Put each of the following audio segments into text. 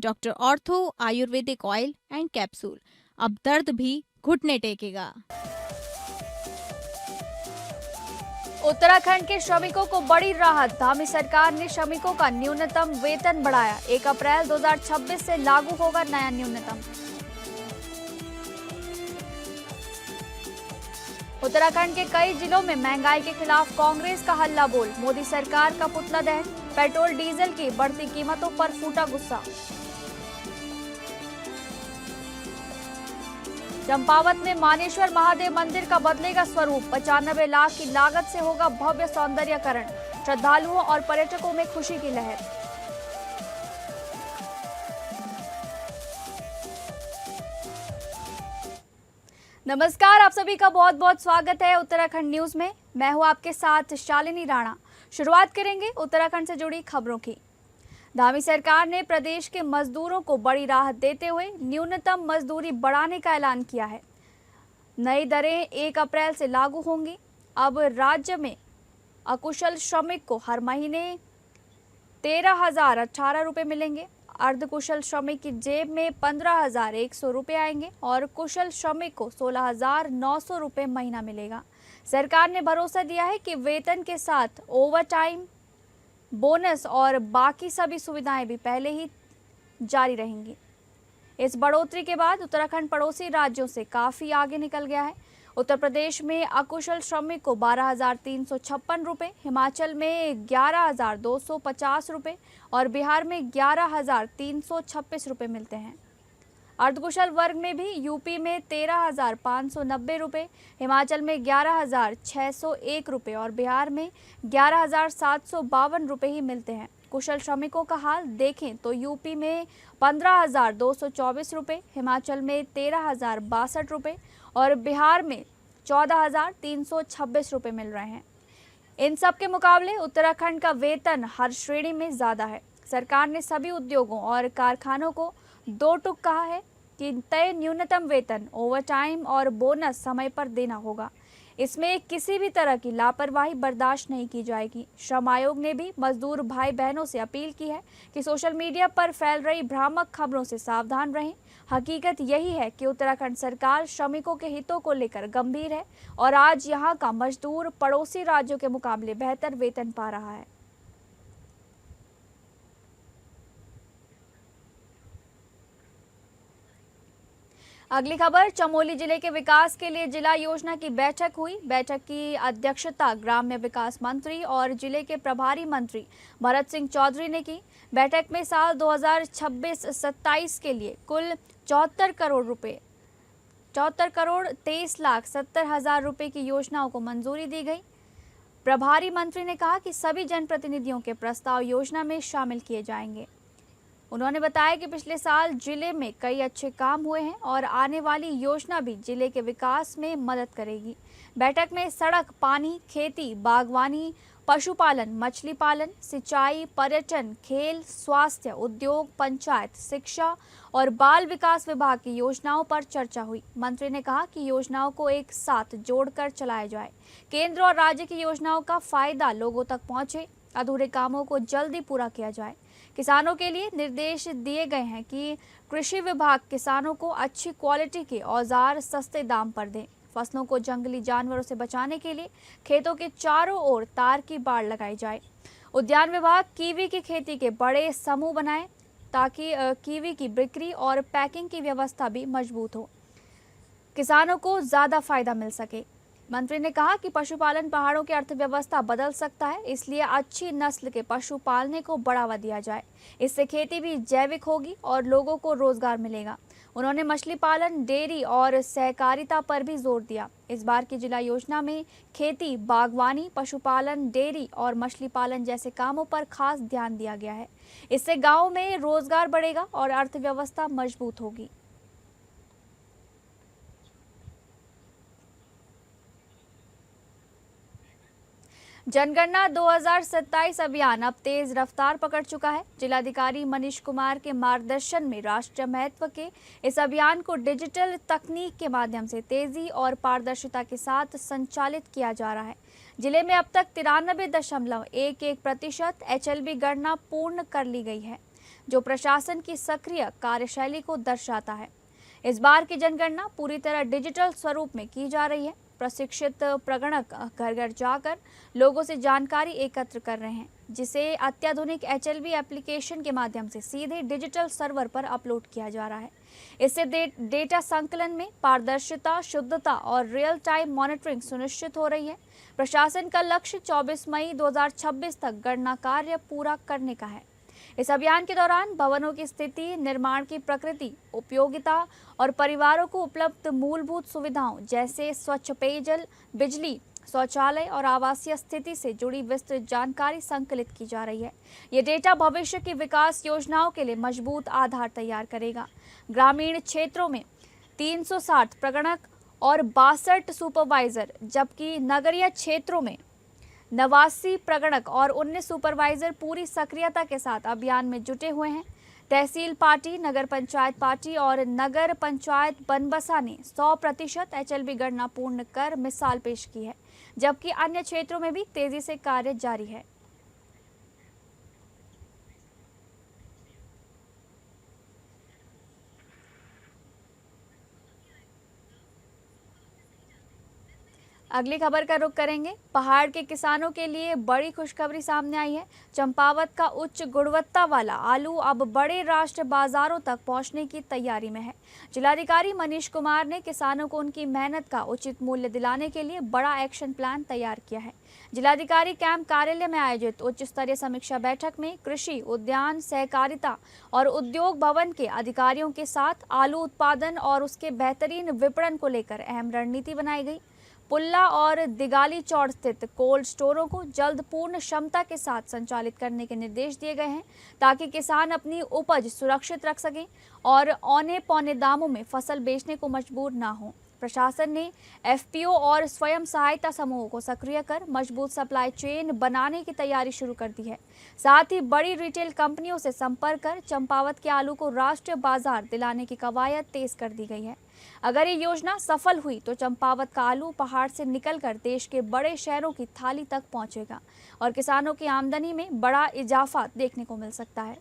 Doctor ortho Ayurvedic oil and capsule. अब दर्द भी घुटने टेकेगा। उत्तराखंड के श्रमिकों को बड़ी राहत। धामी सरकार ने श्रमिकों का न्यूनतम वेतन बढ़ाया। 1 अप्रैल 2026 से लागू होगा नया न्यूनतम। उत्तराखंड के कई जिलों में महंगाई के खिलाफ कांग्रेस का हल्ला बोल। मोदी सरकार का पुतला दहन। पेट्रोल डीजल की बढ़ती कीमतों पर फूटा गुस्सा। चंपावत में मानेश्वर महादेव मंदिर का बदलेगा स्वरूप। 95 लाख की लागत से होगा भव्य सौंदर्यीकरण। श्रद्धालुओं और पर्यटकों में खुशी की लहर। नमस्कार, आप सभी का बहुत बहुत स्वागत है उत्तराखंड न्यूज में। मैं हूं आपके साथ शालिनी राणा। शुरुआत करेंगे उत्तराखंड से जुड़ी खबरों की। धामी सरकार ने प्रदेश के मजदूरों को बड़ी राहत देते हुए न्यूनतम मजदूरी बढ़ाने का ऐलान किया है। नई दरें 1 अप्रैल से लागू होंगी। अब राज्य में अकुशल श्रमिक को हर महीने 13,018 रुपये मिलेंगे। अर्धकुशल श्रमिक की जेब में 15,100 रुपये आएंगे और कुशल श्रमिक को 16,900 रुपये महीना मिलेगा। सरकार ने भरोसा दिया है कि वेतन के साथ ओवर टाइम, बोनस और बाकी सभी सुविधाएं भी पहले ही जारी रहेंगी। इस बढ़ोतरी के बाद उत्तराखंड पड़ोसी राज्यों से काफ़ी आगे निकल गया है। उत्तर प्रदेश में अकुशल श्रमिक को 12,356 रुपये, हिमाचल में 11,250 रुपये और बिहार में 11,326 रुपये मिलते हैं। अर्धकुशल वर्ग में भी यूपी में 13,590 रुपये, हिमाचल में 11,601 रुपये और बिहार में 11,752 रुपये ही मिलते हैं। कुशल श्रमिकों का हाल देखें तो यूपी में 15,224 रुपये, हिमाचल में 13,062 रुपये और बिहार में 14,326 रुपये मिल रहे हैं। इन सब के मुकाबले उत्तराखंड का वेतन हर श्रेणी में ज़्यादा है। सरकार ने सभी उद्योगों और कारखानों को दो टूक कहा है कि तय न्यूनतम वेतन, ओवरटाइम और बोनस समय पर देना होगा। इसमें किसी भी तरह की लापरवाही बर्दाश्त नहीं की जाएगी। श्रम आयोग ने भी मजदूर भाई बहनों से अपील की है कि सोशल मीडिया पर फैल रही भ्रामक खबरों से सावधान रहें। हकीकत यही है कि उत्तराखंड सरकार श्रमिकों के हितों को लेकर गंभीर है और आज यहाँ का मजदूर पड़ोसी राज्यों के मुकाबले बेहतर वेतन पा रहा है। अगली खबर, चमोली जिले के विकास के लिए जिला योजना की बैठक हुई। बैठक की अध्यक्षता ग्राम्य विकास मंत्री और जिले के प्रभारी मंत्री भरत सिंह चौधरी ने की। बैठक में साल 2026-27 के लिए कुल 74 करोड़ 23,70,000 रुपये की योजनाओं को मंजूरी दी गई। प्रभारी मंत्री ने कहा कि सभी जनप्रतिनिधियों के प्रस्ताव योजना में शामिल किए जाएंगे। उन्होंने बताया कि पिछले साल जिले में कई अच्छे काम हुए हैं और आने वाली योजना भी जिले के विकास में मदद करेगी। बैठक में सड़क, पानी, खेती, बागवानी, पशुपालन, मछली पालन, सिंचाई, पर्यटन, खेल, स्वास्थ्य, उद्योग, पंचायत, शिक्षा और बाल विकास विभाग की योजनाओं पर चर्चा हुई। मंत्री ने कहा कि योजनाओं को एक साथ जोड़कर चलाया जाए। केंद्र और राज्य की योजनाओं का फायदा लोगों तक पहुंचे। अधूरे कामों को जल्दी पूरा किया जाए। किसानों के लिए निर्देश दिए गए हैं कि कृषि विभाग किसानों को अच्छी क्वालिटी के औजार सस्ते दाम पर दें। फसलों को जंगली जानवरों से बचाने के लिए खेतों के चारों ओर तार की बाड़ लगाई जाए। उद्यान विभाग कीवी की खेती के बड़े समूह बनाए ताकि कीवी की बिक्री और पैकिंग की व्यवस्था भी मजबूत हो, किसानों को ज़्यादा फायदा मिल सके। मंत्री ने कहा कि पशुपालन पहाड़ों की अर्थव्यवस्था बदल सकता है, इसलिए अच्छी नस्ल के पशु पालने को बढ़ावा दिया जाए। इससे खेती भी जैविक होगी और लोगों को रोजगार मिलेगा। उन्होंने मछली पालन, डेयरी और सहकारिता पर भी जोर दिया। इस बार की जिला योजना में खेती, बागवानी, पशुपालन, डेयरी और मछली पालन जैसे कामों पर खास ध्यान दिया गया है। इससे गाँव में रोजगार बढ़ेगा और अर्थव्यवस्था मजबूत होगी। जनगणना 2027 अभियान अब तेज रफ्तार पकड़ चुका है। जिलाधिकारी मनीष कुमार के मार्गदर्शन में राष्ट्रीय महत्व के इस अभियान को डिजिटल तकनीक के माध्यम से तेजी और पारदर्शिता के साथ संचालित किया जा रहा है। जिले में अब तक 93.11% HLB गणना पूर्ण कर ली गई है। जो प्रशासन की सक्रिय कार्यशैली को दर्शाता है। इस बार की जनगणना पूरी तरह डिजिटल स्वरूप में की जा रही है। प्रशिक्षित प्रगणक घर घर जाकर लोगों से जानकारी एकत्र कर रहे हैं, जिसे अत्याधुनिक HLB एप्लीकेशन के माध्यम से सीधे डिजिटल सर्वर पर अपलोड किया जा रहा है। इससे डेटा संकलन में पारदर्शिता, शुद्धता और रियल टाइम मॉनिटरिंग सुनिश्चित हो रही है। प्रशासन का लक्ष्य 24 मई 2026 तक गणना कार्य पूरा करने का है। इस अभियान के दौरान भवनों की स्थिति, निर्माण की प्रकृति, उपयोगिता और परिवारों को उपलब्ध मूलभूत सुविधाओं जैसे स्वच्छ पेयजल, बिजली, शौचालय और आवासीय स्थिति से जुड़ी विस्तृत जानकारी संकलित की जा रही है। ये डेटा भविष्य की विकास योजनाओं के लिए मजबूत आधार तैयार करेगा। ग्रामीण क्षेत्रों में 360 प्रगणक और 62 सुपरवाइजर, जबकि नगरीय क्षेत्रों में 89 प्रगणक और 19 सुपरवाइजर पूरी सक्रियता के साथ अभियान में जुटे हुए हैं। तहसील पार्टी, नगर पंचायत पार्टी और नगर पंचायत बनबसा ने 100% HLB गणना पूर्ण कर मिसाल पेश की है, जबकि अन्य क्षेत्रों में भी तेजी से कार्य जारी है। अगली खबर का रुख करेंगे। पहाड़ के किसानों के लिए बड़ी खुशखबरी सामने आई है। चंपावत का उच्च गुणवत्ता वाला आलू अब बड़े राष्ट्रीय बाजारों तक पहुंचने की तैयारी में है। जिलाधिकारी मनीष कुमार ने किसानों को उनकी मेहनत का उचित मूल्य दिलाने के लिए बड़ा एक्शन प्लान तैयार किया है। जिलाधिकारी कैंप कार्यालय में आयोजित उच्च स्तरीय समीक्षा बैठक में कृषि, उद्यान, सहकारिता और उद्योग भवन के अधिकारियों के साथ आलू उत्पादन और उसके बेहतरीन विपणन को लेकर अहम रणनीति बनाई गई। पुल्ला और दिगाली चौड़ स्थित कोल्ड स्टोरों को जल्द पूर्ण क्षमता के साथ संचालित करने के निर्देश दिए गए हैं, ताकि किसान अपनी उपज सुरक्षित रख सकें और औने पौने दामों में फसल बेचने को मजबूर ना हो। प्रशासन ने FPO और स्वयं सहायता समूहों को सक्रिय कर मजबूत सप्लाई चेन बनाने की तैयारी शुरू कर दी है। साथ ही बड़ी रिटेल कंपनियों से संपर्क कर चंपावत के आलू को राष्ट्रीय बाजार दिलाने की कवायद तेज कर दी गई है। अगर ये योजना सफल हुई तो चंपावत का आलू पहाड़ से निकलकर देश के बड़े शहरों की थाली तक पहुंचेगा और किसानों की आमदनी में बड़ा इजाफा देखने को मिल सकता है।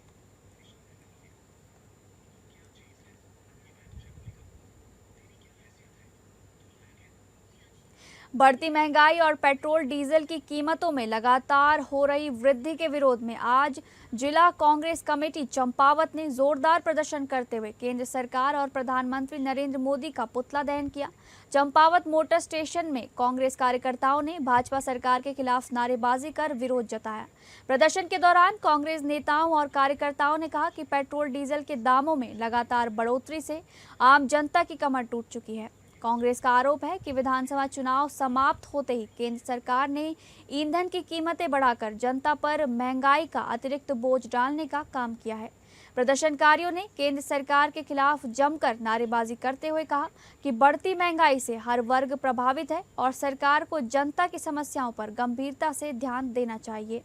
बढ़ती महंगाई और पेट्रोल डीजल की कीमतों में लगातार हो रही वृद्धि के विरोध में आज जिला कांग्रेस कमेटी चंपावत ने जोरदार प्रदर्शन करते हुए केंद्र सरकार और प्रधानमंत्री नरेंद्र मोदी का पुतला दहन किया। चंपावत मोटर स्टेशन में कांग्रेस कार्यकर्ताओं ने भाजपा सरकार के खिलाफ नारेबाजी कर विरोध जताया। प्रदर्शन के दौरान कांग्रेस नेताओं और कार्यकर्ताओं ने कहा कि पेट्रोल डीजल के दामों में लगातार बढ़ोतरी से आम जनता की कमर टूट चुकी है। कांग्रेस का आरोप है कि विधानसभा चुनाव समाप्त होते ही केंद्र सरकार ने ईंधन की कीमतें बढ़ाकर जनता पर महंगाई का अतिरिक्त बोझ डालने का काम किया है। प्रदर्शनकारियों ने केंद्र सरकार के खिलाफ जमकर नारेबाजी करते हुए कहा कि बढ़ती महंगाई से हर वर्ग प्रभावित है और सरकार को जनता की समस्याओं पर गंभीरता से ध्यान देना चाहिए।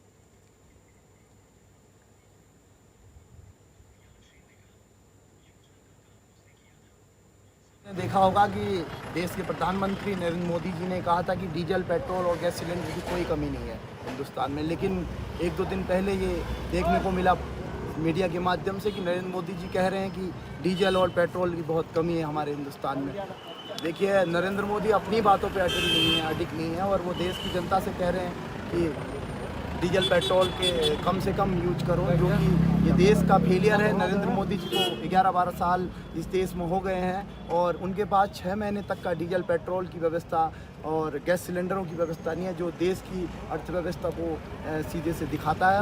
देखा होगा कि देश के प्रधानमंत्री नरेंद्र मोदी जी ने कहा था कि डीजल, पेट्रोल और गैस सिलेंडर की कोई कमी नहीं है हिंदुस्तान में, लेकिन एक दो दिन पहले ये देखने को मिला मीडिया के माध्यम से कि नरेंद्र मोदी जी कह रहे हैं कि डीजल और पेट्रोल की बहुत कमी है हमारे हिंदुस्तान में। देखिए, नरेंद्र मोदी अपनी बातों पे अडिग नहीं है और वो देश की जनता से कह रहे हैं कि डीजल, पेट्रोल के कम से कम यूज करो, जो कि ये देश का फेलियर है। नरेंद्र मोदी जी को 11-12 साल इस देश में हो गए हैं और उनके पास 6 महीने तक का डीजल, पेट्रोल की व्यवस्था और गैस सिलेंडरों की व्यवस्था नहीं है, जो देश की अर्थव्यवस्था को सीधे से दिखाता है।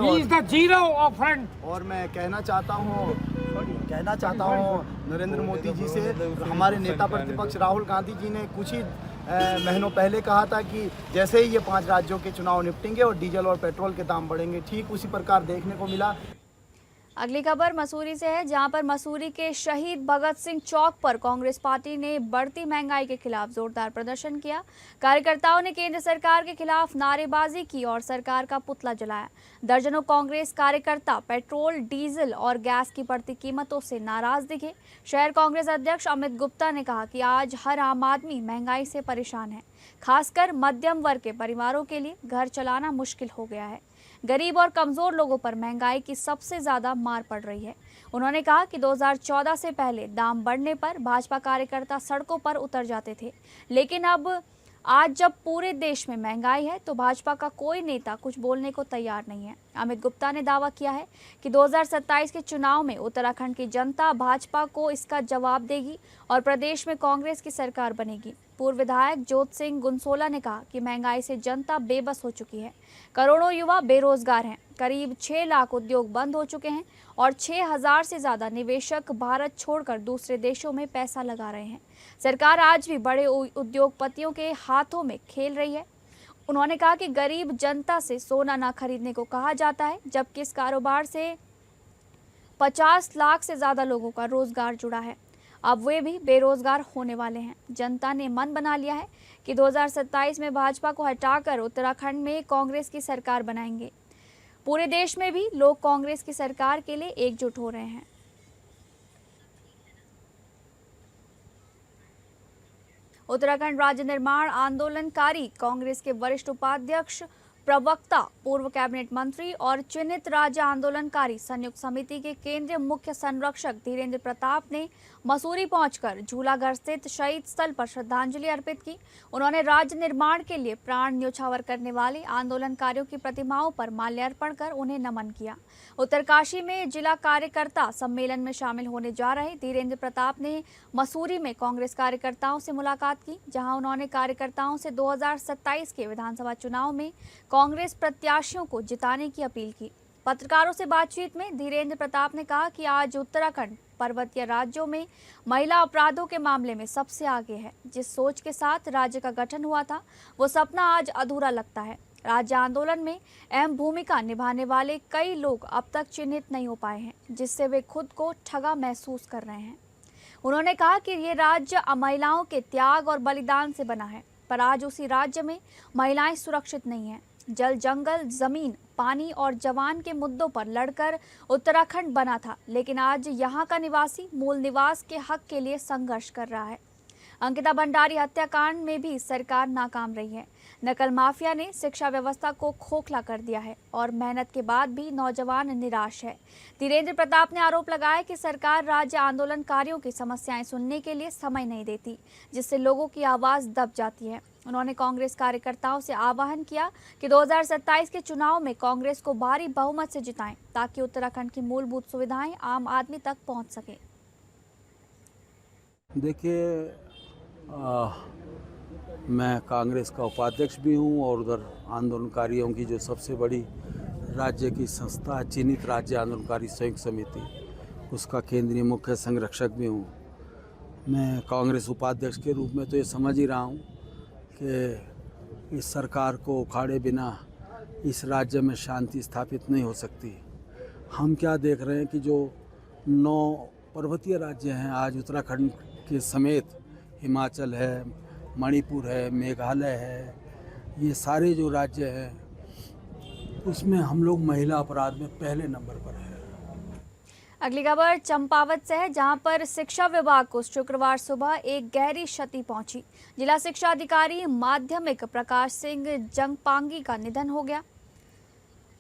और मैं कहना चाहता हूँ नरेंद्र मोदी जी से, हमारे नेता प्रतिपक्ष राहुल गांधी जी ने कुछ ही महीनों पहले कहा था कि जैसे ही ये 5 राज्यों के चुनाव निपटेंगे और डीजल और पेट्रोल के दाम बढ़ेंगे, ठीक उसी प्रकार देखने को मिला। अगली खबर मसूरी से है, जहां पर मसूरी के शहीद भगत सिंह चौक पर कांग्रेस पार्टी ने बढ़ती महंगाई के खिलाफ जोरदार प्रदर्शन किया। कार्यकर्ताओं ने केंद्र सरकार के खिलाफ नारेबाजी की और सरकार का पुतला जलाया। दर्जनों कांग्रेस कार्यकर्ता पेट्रोल, डीजल और गैस की बढ़ती कीमतों से नाराज दिखे। शहर कांग्रेस अध्यक्ष अमित गुप्ता ने कहा कि आज हर आम आदमी महंगाई से परेशान है। खासकर मध्यम वर्ग के परिवारों के लिए घर चलाना मुश्किल हो गया है। गरीब और कमजोर लोगों पर महंगाई की सबसे ज्यादा मार पड़ रही है। उन्होंने कहा कि 2014 से पहले दाम बढ़ने पर भाजपा कार्यकर्ता सड़कों पर उतर जाते थे, लेकिन अब आज जब पूरे देश में महंगाई है तो भाजपा का कोई नेता कुछ बोलने को तैयार नहीं है। अमित गुप्ता ने दावा किया है कि 2027 के चुनाव में उत्तराखंड की जनता भाजपा को इसका जवाब देगी और प्रदेश में कांग्रेस की सरकार बनेगी। पूर्व विधायक जोत सिंह गुनसोला ने कहा कि महंगाई से जनता बेबस हो चुकी है। करोड़ों युवा बेरोजगार हैं, करीब 6 लाख उद्योग बंद हो चुके हैं और 6000 से ज्यादा निवेशक भारत छोड़कर दूसरे देशों में पैसा लगा रहे हैं। सरकार आज भी बड़े उद्योगपतियों के हाथों में खेल रही है। उन्होंने कहा कि गरीब जनता से सोना ना खरीदने को कहा जाता है, जबकि इस कारोबार से 50 लाख से ज्यादा लोगों का रोजगार जुड़ा है। अब वे भी बेरोजगार होने वाले हैं। जनता ने मन बना लिया है कि 2027 में भाजपा को हटाकर उत्तराखंड में कांग्रेस की सरकार बनाएंगे। पूरे देश में भी लोग कांग्रेस की सरकार के लिए एकजुट हो रहे हैं। उत्तराखंड राज्य निर्माण आंदोलनकारी कांग्रेस के वरिष्ठ उपाध्यक्ष, प्रवक्ता, पूर्व कैबिनेट मंत्री और चिन्हित राज्य आंदोलनकारी संयुक्त समिति के केंद्रीय मुख्य संरक्षक धीरेन्द्र प्रताप ने मसूरी पहुंचकर झूलाघर स्थित शहीद स्थल पर श्रद्धांजलि अर्पित की। उन्होंने राज्य निर्माण के लिए प्राण न्यौछावर करने वाले आंदोलनकारियों की प्रतिमाओं पर माल्यार्पण कर उन्हें नमन किया। उत्तरकाशी में जिला कार्यकर्ता सम्मेलन में शामिल होने जा रहे धीरेन्द्र प्रताप ने मसूरी में कांग्रेस कार्यकर्ताओं से मुलाकात की, जहां उन्होंने कार्यकर्ताओं से 2027 के विधानसभा चुनाव में कांग्रेस प्रत्याशियों को जिताने की अपील की। पत्रकारों से बातचीत में धीरेन्द्र प्रताप ने कहा कि आज उत्तराखंड पर्वतीय राज्यों में महिला अपराधों के मामले में सबसे आगे है। जिस सोच के साथ राज्य का गठन हुआ था, वो सपना आज अधूरा लगता है। राज्य आंदोलन में अहम भूमिका निभाने वाले कई लोग अब तक चिन्हित नहीं हो पाए हैं, जिससे वे खुद को ठगा महसूस कर रहे हैं। उन्होंने कहा कि ये राज्य महिलाओं के त्याग और बलिदान से बना है, पर आज उसी राज्य में महिलाएं सुरक्षित नहीं हैं। जल, जंगल, जमीन, पानी और जवान के मुद्दों पर लड़कर उत्तराखंड बना था, लेकिन आज यहाँ का निवासी मूल निवास के हक के लिए संघर्ष कर रहा है। अंकिता भंडारी हत्याकांड में भी सरकार नाकाम रही है। नकल माफिया ने शिक्षा व्यवस्था को खोखला कर दिया है और मेहनत के बाद भी नौजवान निराश है। धीरेन्द्र प्रताप ने आरोप लगाया कि सरकार राज्य आंदोलनकारियों की समस्याएं सुनने के लिए समय नहीं देती, जिससे लोगों की आवाज दब जाती है। उन्होंने कांग्रेस कार्यकर्ताओं से आह्वान किया कि 2027 के चुनाव में कांग्रेस को भारी बहुमत से जिताएं, ताकि उत्तराखंड की मूलभूत सुविधाएं आम आदमी तक पहुंच सके। देखिए, मैं कांग्रेस का उपाध्यक्ष भी हूं और उधर आंदोलनकारियों की जो सबसे बड़ी राज्य की संस्था है, चिन्हित राज्य आंदोलनकारी संयुक्त समिति, उसका केंद्रीय मुख्य संरक्षक भी हूं। मैं कांग्रेस उपाध्यक्ष के रूप में तो ये समझ ही रहा हूं कि इस सरकार को उखाड़े बिना इस राज्य में शांति स्थापित नहीं हो सकती। हम क्या देख रहे हैं कि जो 9 पर्वतीय राज्य हैं, आज उत्तराखंड के समेत हिमाचल है, मणिपुर है, मेघालय है, ये सारे जो राज्य हैं उसमें हम लोग महिला अपराध में पहले नंबर पर है। अगली खबर चंपावत से है, जहां पर शिक्षा विभाग को शुक्रवार सुबह एक गहरी क्षति पहुंची। जिला शिक्षा अधिकारी माध्यमिक प्रकाश सिंह जंगपांगी का निधन हो गया।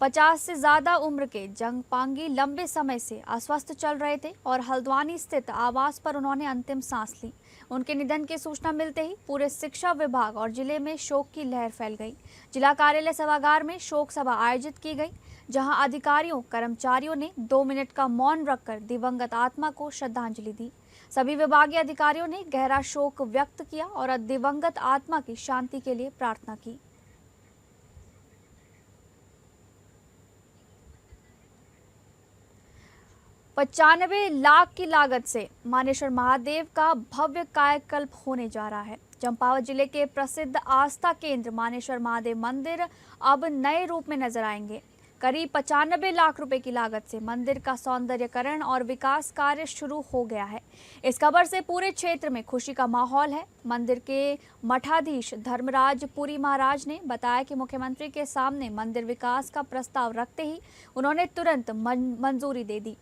50 से ज्यादा उम्र के जंगपांगी लंबे समय से अस्वस्थ चल रहे थे और हल्द्वानी स्थित आवास पर उन्होंने अंतिम सांस ली। उनके निधन की सूचना मिलते ही पूरे शिक्षा विभाग और जिले में शोक की लहर फैल गई। जिला कार्यालय सभागार में शोक सभा आयोजित की गई, जहां अधिकारियों, कर्मचारियों ने 2 मिनट का मौन रखकर दिवंगत आत्मा को श्रद्धांजलि दी। सभी विभागीय अधिकारियों ने गहरा शोक व्यक्त किया और दिवंगत आत्मा की शांति के लिए प्रार्थना की। $95 लाख की लागत से मानेश्वर महादेव का भव्य कायाकल्प होने जा रहा है। चंपावत जिले के प्रसिद्ध आस्था केंद्र मानेश्वर महादेव मंदिर अब नए रूप में नजर आएंगे। करीब 95 लाख रुपए की लागत से मंदिर का सौंदर्यकरण और विकास कार्य शुरू हो गया है। इस खबर से पूरे क्षेत्र में खुशी का माहौल है। मंदिर के मठाधीश धर्मराज पुरी महाराज ने बताया कि मुख्यमंत्री के सामने मंदिर विकास का प्रस्ताव रखते ही उन्होंने तुरंत मंजूरी दे दी।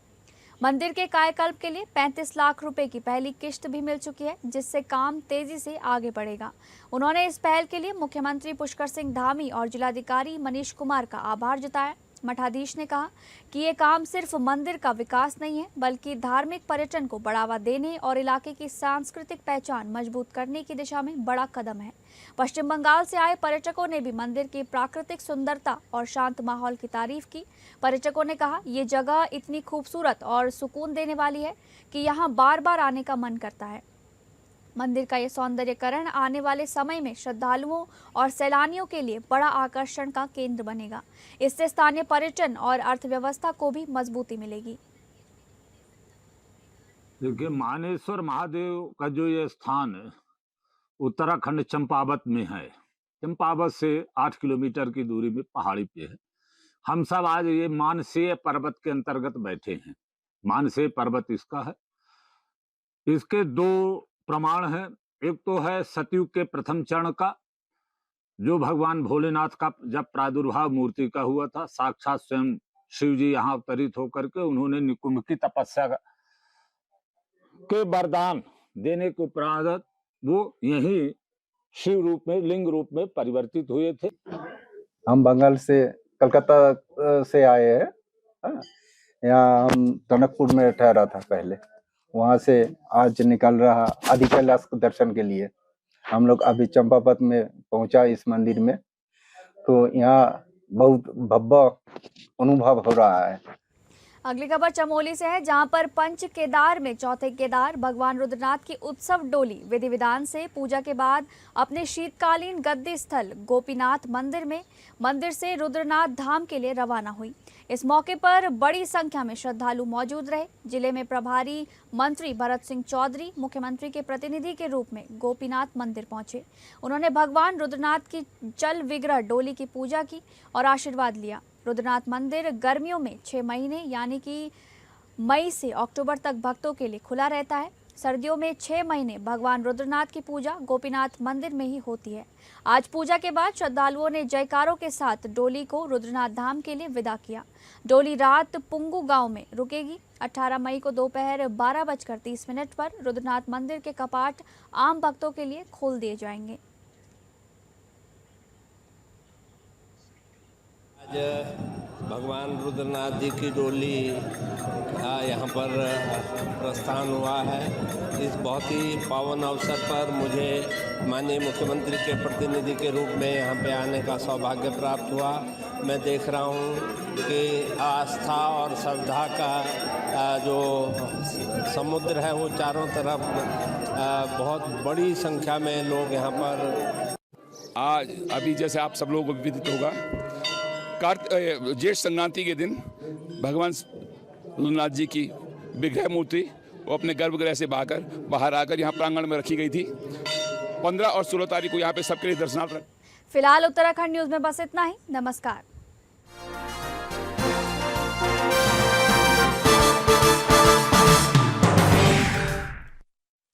मंदिर के कायाकल्प के लिए 35 लाख रुपए की पहली किश्त भी मिल चुकी है, जिससे काम तेजी से आगे बढ़ेगा। उन्होंने इस पहल के लिए मुख्यमंत्री पुष्कर सिंह धामी और जिलाधिकारी मनीष कुमार का आभार जताया। मठाधीश ने कहा कि ये काम सिर्फ मंदिर का विकास नहीं है, बल्कि धार्मिक पर्यटन को बढ़ावा देने और इलाके की सांस्कृतिक पहचान मजबूत करने की दिशा में बड़ा कदम है। पश्चिम बंगाल से आए पर्यटकों ने भी मंदिर की प्राकृतिक सुंदरता और शांत माहौल की तारीफ की। पर्यटकों ने कहा, ये जगह इतनी खूबसूरत और सुकून देने वाली है कि यहाँ बार बार आने का मन करता है। मंदिर का ये सौंदर्यीकरण आने वाले समय में श्रद्धालुओं और सैलानियों के लिए बड़ा आकर्षण का केंद्र बनेगा। इससे स्थानीय पर्यटन और अर्थव्यवस्था को भी मजबूती मिलेगी। देखिए, मानेश्वर महादेव का जो ये स्थान है उत्तराखंड चंपावत में है। चंपावत से 8 किलोमीटर की दूरी में पहाड़ी पे है। हम सब आज ये मानसेय पर्वत के अंतर्गत बैठे हैं। मानसेय पर्वत इसका है। इसके 2 प्रमाण है। एक तो है सतयुग के प्रथम चरण का, जो भगवान भोलेनाथ का जब प्रादुर्भाव मूर्ति का हुआ था, साक्षात स्वयं शिव जी यहाँ अवतरित होकर के उन्होंने निकुंभ की तपस्या के वरदान देने के उपरांत वो यही शिव रूप में, लिंग रूप में परिवर्तित हुए थे। हम बंगाल से, कलकत्ता से आए हैं। हाँ, यहाँ हम टनकपुर में ठहरा था पहले, वहाँ से आज निकल रहा आदि कैलाश के दर्शन के लिए। हम लोग अभी चंपावत में पहुंचा इस मंदिर में, तो यहाँ बहुत भव्य अनुभव हो रहा है। अगली खबर चमोली से है, जहां पर पंच केदार में चौथे केदार भगवान रुद्रनाथ की उत्सव डोली विधि विधान से पूजा के बाद अपने शीतकालीन गद्दी स्थल गोपीनाथ मंदिर से रुद्रनाथ धाम के लिए रवाना हुई। इस मौके पर बड़ी संख्या में श्रद्धालु मौजूद रहे। जिले में प्रभारी मंत्री भरत सिंह चौधरी मुख्यमंत्री के प्रतिनिधि के रूप में गोपीनाथ मंदिर पहुंचे। उन्होंने भगवान रुद्रनाथ की जल विग्रह डोली की पूजा की और आशीर्वाद लिया। रुद्रनाथ मंदिर गर्मियों में 6 महीने यानी कि मई से अक्टूबर तक भक्तों के लिए खुला रहता है। सर्दियों में 6 महीने भगवान रुद्रनाथ की पूजा गोपीनाथ मंदिर में ही होती है। आज पूजा के बाद श्रद्धालुओं ने जयकारों के साथ डोली को रुद्रनाथ धाम के लिए विदा किया। डोली रात पुंगू गांव में रुकेगी। 18 मई को दोपहर 12:30 पर रुद्रनाथ मंदिर के कपाट आम भक्तों के लिए खोल दिए जाएंगे। भगवान रुद्रनाथ जी की डोली का यहाँ पर प्रस्थान हुआ है। इस बहुत ही पावन अवसर पर मुझे माननीय मुख्यमंत्री के प्रतिनिधि के रूप में यहाँ पे आने का सौभाग्य प्राप्त हुआ। मैं देख रहा हूँ कि आस्था और श्रद्धा का जो समुद्र है वो चारों तरफ बहुत बड़ी संख्या में लोग यहाँ पर आज अभी जैसे आप सब लोगों को विदित होगा, जेठ संक्रांति के दिन भगवान रुद्रनाथ जी की विग्रह मूर्ति वो अपने गर्भगृह से बाहर आकर यहाँ प्रांगण में रखी गई थी। 15 और 16 तारीख को यहाँ पे सबके लिए दर्शनार्थ। फिलहाल उत्तराखंड न्यूज में बस इतना ही। नमस्कार।